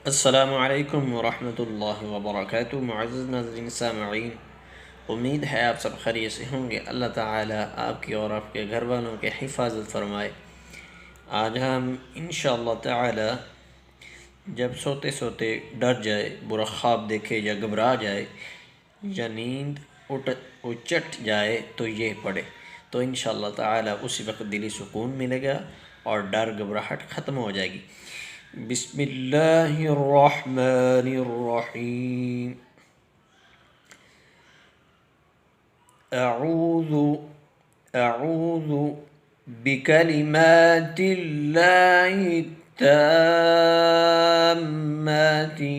अस्सलामुअलैकुम वरहमतुल्लाहि वबरकातुहू। मुअज़्ज़ज़ नाज़रीन सामईन, उम्मीद है आप सब खैरियत से होंगे। अल्लाह ताला आपकी और आपके घर वालों के हिफाजत फरमाए। आज हम इंशाअल्लाह ताला जब सोते सोते डर जाए, बुरा ख्वाब देखे या घबरा जाए या नींद उचट जाए तो ये पढ़े तो इंशाअल्लाह ताला उसी वक्त दिली सुकून मिलेगा और डर घबराहट ख़त्म हो जाएगी। बिस्मिल्लाहिर्रहमानिर्रहीम। अऊज़ु अऊज़ु बिकलिमातिल्लाहि त्ताम्माति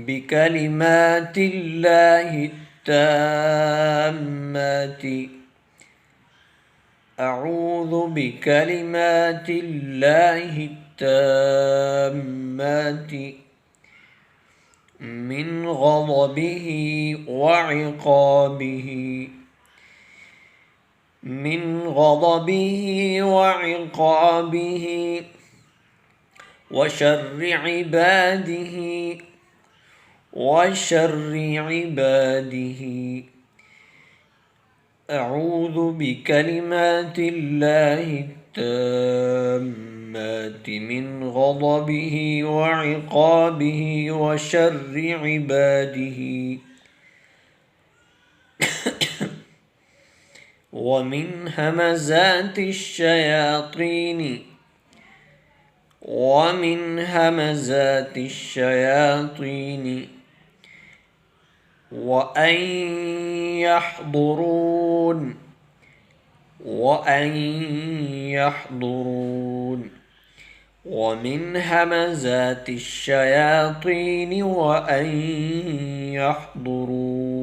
बिकलिमातिल्लाहि त्ताम्माति أعوذ بكلمات الله التامات من غضبه وعقابه وشر عباده أعوذ بكلمات الله التامات من غضبه وعقابه وشر عباده ومن همزات الشياطين وأن يحضرون ومن همزات الشياطين وأن يحضرون